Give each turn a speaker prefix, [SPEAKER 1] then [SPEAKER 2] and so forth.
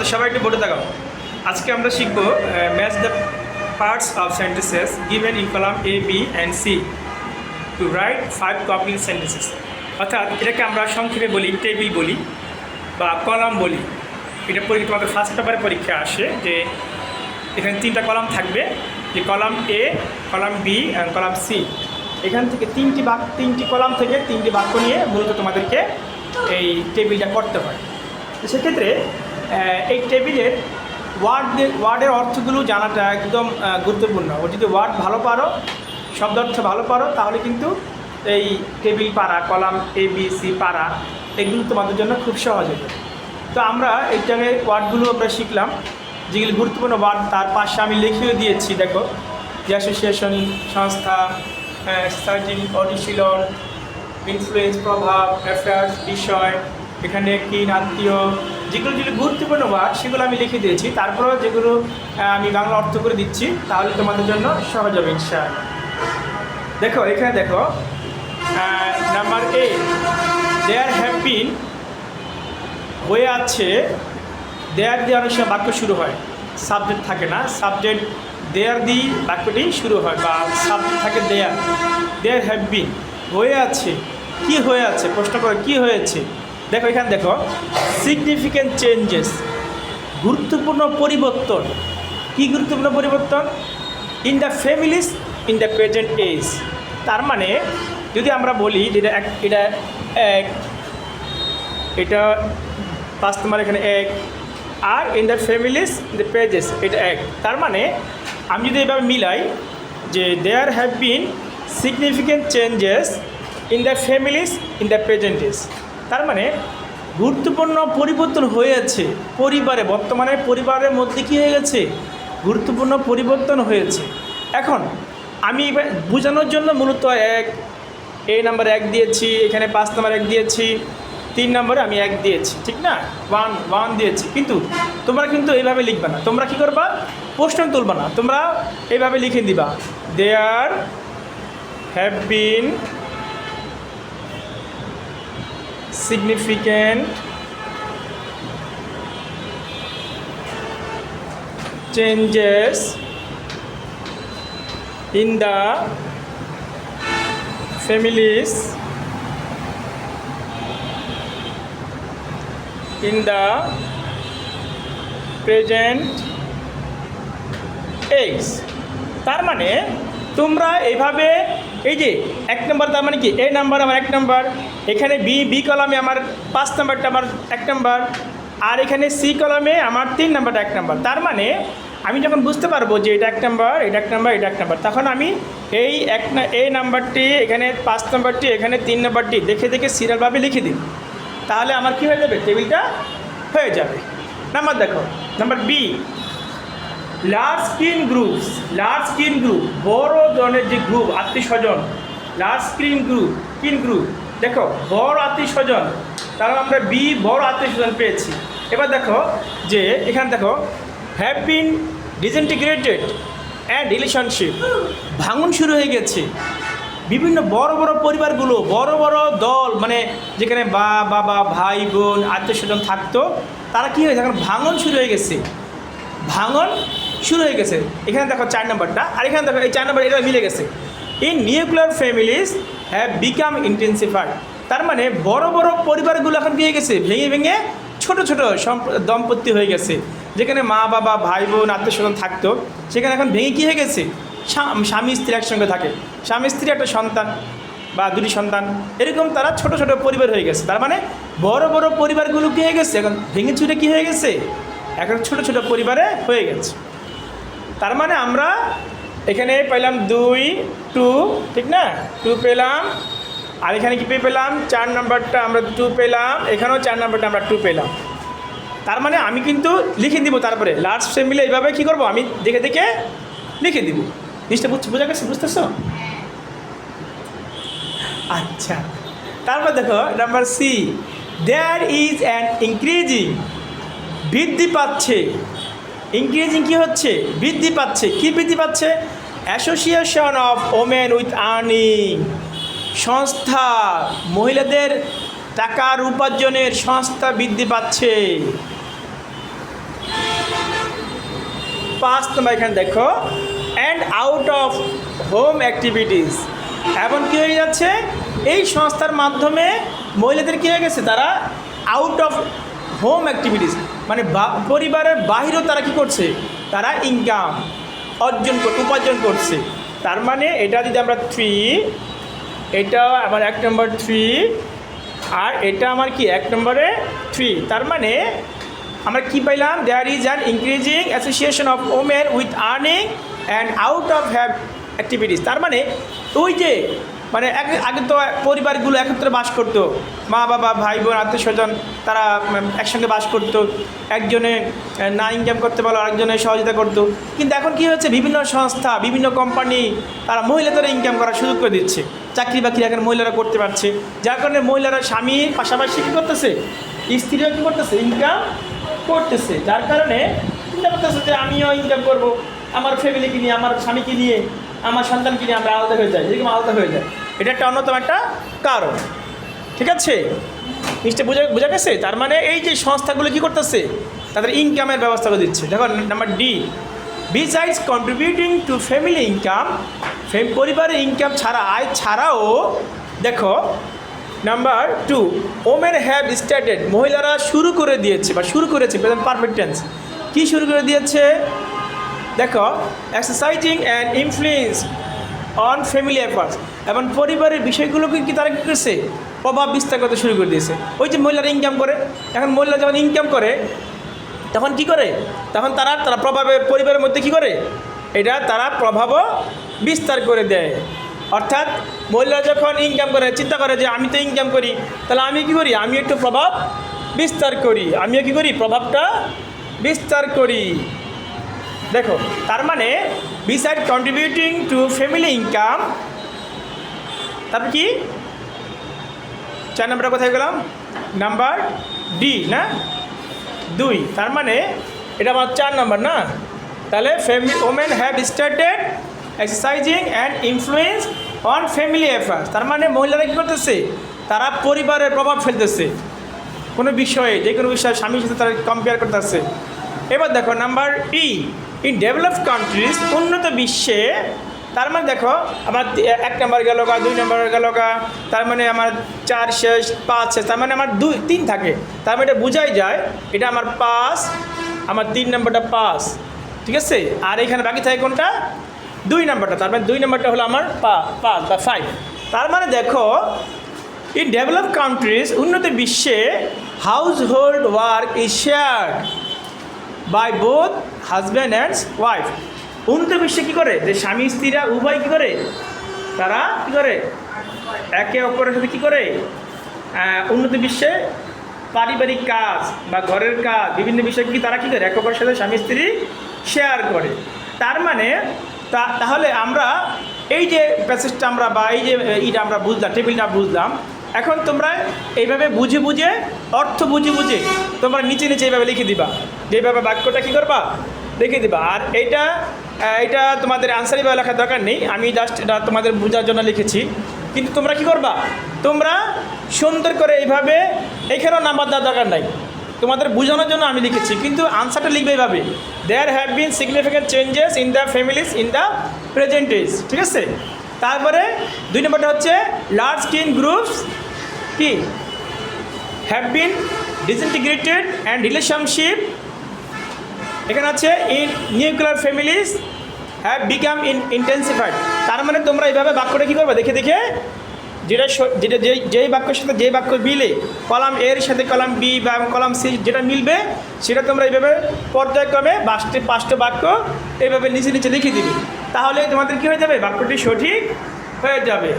[SPEAKER 1] আচ্ছা সবাই একটু বোর্ডে তাকাও। আজকে আমরা শিখব match the parts of sentences given in column A B and C to write 5 complete sentences. অর্থাৎ এটাকে আমরা সংক্ষেপে বলি টেবিল বলি বা কলাম বলি। এটা তোমাদের ফার্স্ট পেপারে পরীক্ষা আসে যে এখানে 3টা কলাম থাকবে, যে column A, column B and column C. এখান থেকে 3টি কলাম থেকে 3টি বাক্য নিয়ে মূলত তোমাদেরকে এই টেবিলটা করতে হয়। তো সেক্ষেত্রে এই টেবিলের ওয়ার্ডের অর্থগুলো জানাটা একদম গুরুত্বপূর্ণ। ও যদি ওয়ার্ড ভালো পারো, শব্দার্থ ভালো পারো, তাহলে কিন্তু এই টেবিল পারা, কলাম এ বি সি পারা, এগুলো তোমাদের জন্য খুব সহজ হবে। তো আমরা এই জায়গায় ওয়ার্ডগুলো আমরা শিখলাম, যেগুলি গুরুত্বপূর্ণ ওয়ার্ড তার পাশে আমি লিখিয়ে দিয়েছি। দেখো, যে অ্যাসোসিয়েশন, সংস্থা, সার্চিং, অনুশীলন, ইনফ্লুয়েন্স, প্রভাব, অ্যাফেয়ার্স, বিষয়, এখানে কি, আত্মীয়, যেগুলো গুরুত্বপূর্ণ ওয়ার্ড সেগুলো আমি লিখে দিয়েছি। তারপরেও যেগুলো আমি বাংলা অর্থ করে দিচ্ছি, তাহলে তোমাদের জন্য সহজ হবে ইনশাআল্লাহ। দেখো এখানে দেখো, নাম্বার এ, দেয়ার হ্যাভ বিন, হয়ে আছে। দেয়ার দিয়ে অনেক সময় বাক্য শুরু হয়, সাবজেক্ট থাকে না, সাবজেক্ট দেয়ার দিয়ে বাক্যটি শুরু হয়, বা সাবজেক্ট থাকে দেয়ার। দেয়ার হ্যাভ বিন, হয়ে আছে। কি হয়ে আছে? প্রশ্ন করো কি হয়েছে। দেখো এখানে দেখো, সিগনিফিক্যান্ট চেঞ্জেস, গুরুত্বপূর্ণ পরিবর্তন। কি গুরুত্বপূর্ণ পরিবর্তন? In the families in the present age. তার মানে যদি আমরা বলি যেটা এটা 5 নম্বর এখানে 1, আর in the families in the pages এটা 1। তার মানে আমি যদি এভাবে মিলাই যে there have been significant changes in the families in the present age, তার মানে গুরুত্বপূর্ণ পরিবর্তন হয়েছে পরিবারে, বর্তমানে পরিবারের মধ্যে কী হয়ে গেছে? গুরুত্বপূর্ণ পরিবর্তন হয়েছে। এখন আমি বোঝানোর জন্য মূলত এই নাম্বার 1 দিয়েছি, এখানে 5 নম্বর 1 দিয়েছি, 3 নম্বরে আমি 1 দিয়েছি, ঠিক না, 1 দিয়েছি। কিন্তু তোমরা কিন্তু এইভাবে লিখবে না, তোমরা কী করবা? প্রশ্ন তুলবা না, তোমরা এইভাবে লিখে দিবা, there have been significant changes in the families in the present age। তার মানে তোমরা এইভাবে, এই যে 1 নম্বর, তার মানে কি এ নাম্বার আমার 1 নম্বর, এখানে বি কলামে আমার 5 নম্বরটা আমার 1 নম্বর, আর এখানে সি কলামে আমার 3 নম্বরটা 1 নম্বর। তার মানে আমি যখন বুঝতে পারবো যে এটা 1 নম্বর, এটা 1 নম্বর, এটা 1 নম্বর, তখন আমি এই নাম্বারটি, এখানে 5 নম্বরটি, এখানে 3 নম্বরটি দেখে দেখে সিরিয়ালভাবে লিখে দিই, তাহলে আমার কী হয়ে যাবে? টেবিলটা হয়ে যাবে। নাম্বার দেখো, number B, large screen groups. Large screen group, বড় জনের যে গ্রুপ, আত্মীয় স্বজন, লার্জ স্ক্রিন গ্রুপ, গ্রুপ। দেখো বড় আত্মীয় স্বজন, তাহলে আমরা বি বড় আত্মীয় স্বজন পেয়েছি। এবার দেখো যে এখানে দেখো, have been disintegrated and relationship, ভাঙন শুরু হয়ে গেছে। বিভিন্ন বড় বড় পরিবারগুলো, বড় বড় দল, মানে যেখানে বাবা, ভাই, বোন, আত্মীয় স্বজন থাকতো, তারা কী হয়েছে? এখন ভাঙন শুরু হয়ে গেছে, ভাঙন শুরু হয়ে গেছে। এখানে দেখো 4 নম্বরটা, আর এখানে দেখো এই 4 নম্বর, এটা মিলে গেছে। In nuclear families have become intensified. তার মানে বড় বড় পরিবারগুলো এখন কী হয়ে গেছে? ভেঙে ভেঙে ছোট ছোট দম্পতি হয়ে গেছে। যেখানে মা বাবা, ভাই বোন, আত্মীয় স্বজন থাকতো, সেখানে এখন ভেঙে কী হয়ে গেছে? স্বামী স্ত্রী একসঙ্গে থাকে, স্বামী স্ত্রী একটা সন্তান বা 2টি সন্তান, এরকম তারা ছোট ছোট পরিবার হয়ে গেছে। তার মানে বড় বড় পরিবারগুলো কী হয়ে গেছে? এখন ভেঙে চুরে কী হয়ে গেছে? এখন ছোট ছোট পরিবারে হয়ে গেছে। তার মানে আমরা এখানে পেলাম 2 ঠিক না, 2 পেলাম, আর এখানে কি পেলাম? 4 নম্বরটা আমরা 2 পেলাম, এখানেও 4 নম্বরটা আমরা 2 পেলাম। তার মানে আমি কিন্তু লিখে দিব, তারপরে লার্জ ফ্যামিলি এইভাবে কী করবো? আমি দেখে দেখে লিখে দিব। জিনিসটা বোঝা গেছে? বুঝতেছো? আচ্ছা, তারপর দেখো number C, there is an increasing, বৃদ্ধি পাচ্ছে। ইনক্রিজিং কী হচ্ছে? বৃদ্ধি পাচ্ছে। কি বৃদ্ধি পাচ্ছে? Association of women with earning, সংস্থা, মহিলাদের টাকার উপার্জনের সংস্থা বৃদ্ধি পাচ্ছে। 5 নম্বর এখানে দেখো and out of home activities. এখন কী হয়ে যাচ্ছে, এই সংস্থার মাধ্যমে মহিলাদের কী হয়ে গেছে, তারা আউট অফ হোম অ্যাক্টিভিটিস মানে পরিবারের বাহিরেও তারা কী করছে, তারা ইনকাম উপার্জন করছে। তার মানে এটা যদি আমরা 3, এটা আমার 1 নম্বর 3 আর এটা আমার কি 1 নম্বরে 3, তার মানে আমরা কি পাইলাম, there is an increasing association of women with earning and out of have activities. তার মানে ওই যে মানে আগে তো পরিবারগুলো একত্রে বাস করতো, মা বাবা ভাই বোন আত্মীয় স্বজন তারা একসঙ্গে বাস করতো, একজনে না ইনকাম করতে পারলো আরেকজনে সহযোগিতা করতো। কিন্তু এখন কি হচ্ছে, বিভিন্ন সংস্থা বিভিন্ন কোম্পানি তারা মহিলাদের ইনকাম করার সুযোগ করে দিচ্ছে, চাকরি বাকরি এখন মহিলারা করতে পারছে, যার কারণে মহিলারা স্বামীর পাশাপাশি কী করতেছে, স্ত্রীরা কী করতেছে, ইনকাম করতেছে। যার কারণে চিন্তা করতেছে যে আমিও ইনকাম করব, আমার ফ্যামিলিকে নিয়ে, আমার স্বামীকে নিয়ে, আমার সন্তানকে নিয়ে আমরা আলাদা হয়ে যাই, এরকম আলাদা হয়ে যায়। এটা একটা অন্যতম একটা কারণ। ঠিক আছে, নিশ্চয় বোঝা গেছে। তার মানে এই যে সংস্থাগুলো কী করতেছে, তাদের ইনকামের ব্যবস্থা করে দিচ্ছে। দেখো number D, besides contributing to family income, পরিবারের ইনকাম ছাড়া, আয় ছাড়াও দেখো নাম্বার 2, ওমেন হ্যাভ স্টার্টেড, মহিলারা শুরু করে দিয়েছে বা শুরু করেছে, প্রেজেন্ট পারফেক্ট টেন্স, কী শুরু করে দিয়েছে দেখো, exercising and influence on family affairs, এবং পরিবারের বিষয়গুলোকে কি তারা কী করছে, প্রভাব বিস্তার করতে শুরু করে দিয়েছে। ওই যে মহিলারা ইনকাম করে, এখন মহিলা যখন ইনকাম করে তখন কি করে, তখন তারা প্রভাবে পরিবারের মধ্যে কি করে, এটা তারা প্রভাবও বিস্তার করে দেয়। অর্থাৎ মহিলারা যখন ইনকাম করে, চিন্তা করে যে আমি তো ইনকাম করি, তাহলে আমি কী করি, আমি একটু প্রভাব বিস্তার করি, আমিও কী করি, প্রভাবটা বিস্তার করি। দেখো তার মানে beside contributing to family income, তারপর কি 4 নম্বরটা কোথায় গেলাম, নাম্বার ডি না 2, তার মানে এটা আমার 4 নম্বর না। তাহলে women have started exercising and influence on family affairs, তার মানে মহিলারা কী করতেছে, তারা পরিবারের প্রভাব ফেলতেছে কোনো বিষয়ে, যে কোনো বিষয়ে স্বামীর সাথে তারা কম্পেয়ার করতেছে। এবার দেখো number E, in developed countries, উন্নত বিশ্বে, তার মানে দেখো আমার 1 নম্বর গেল গা, 2 নম্বর গেল গা, তার মানে আমার 4 শেষ 5 শেষ, তার মানে আমার 2 3 থাকে, তার মানে এটা বোঝাই যায় এটা আমার 5, আমার 3 নম্বরটা 5, ঠিক আছে। আর এখানে বাকি থাকে কোনটা, 2 নম্বরটা, তার মানে 2 নম্বরটা হলো আমার 5 বা 5। তার মানে দেখো ইন ডেভেলপড কান্ট্রিজ, উন্নত বিশ্বে, household work is shared by both husband and wife. উন্নত বিশ্বে কী করে, যে স্বামী স্ত্রীরা উভয় কী করে, তারা কী করে, একে অপরের সাথে কী করে, উন্নত বিশ্বে পারিবারিক কাজ বা ঘরের কাজ বিভিন্ন বিষয় কি তারা কী করে, একে অপরের সাথে স্বামী স্ত্রী শেয়ার করে। তার মানে তাহলে আমরা এই যে প্যাসেজটা আমরা বা এই যে ইটা আমরা বুঝলাম, টেবিলটা বুঝলাম, এখন তোমরা এইভাবে বুঝে বুঝে অর্থ বুঝে বুঝে তোমরা নিচে নিচে এইভাবে লিখে দিবা, যেভাবে বাক্যটা কী করবা লিখে দিবা। আর এটা তোমাদের আনসার এইভাবে লেখার দরকার নেই, আমি জাস্ট এটা তোমাদের বোঝার জন্য লিখেছি। কিন্তু তোমরা কি করবা, তোমরা সুন্দর করে এইভাবে, এখানেও নাম্বার দেওয়ার দরকার নাই, তোমাদের বোঝানোর জন্য আমি লিখেছি, কিন্তু আনসারটা লিখবে এইভাবে, there have been significant changes in the families in the present days, ঠিক আছে। তারপরে 2 নম্বরটা হচ্ছে লার্জ স্কিন গ্রুপস কি have been disintegrated and relationship, এখানে আছে in nuclear families have become intensified. তার মানে তোমরা এইভাবে বাক্যটা কী করবে, দেখে দেখে যেটা যেই বাক্যের সাথে যেই বাক্য মিলে, কলাম এর সাথে কলাম বি বা কলাম সি যেটা মিলবে সেটা তোমরা এইভাবে পর্যায়ক্রমে 5টা বাক্য এইভাবে নিচে নিচে লিখে দিবে, তাহলে তোমাদের কী হয়ে যাবে, বাক্যটি সঠিক হয়ে যাবে।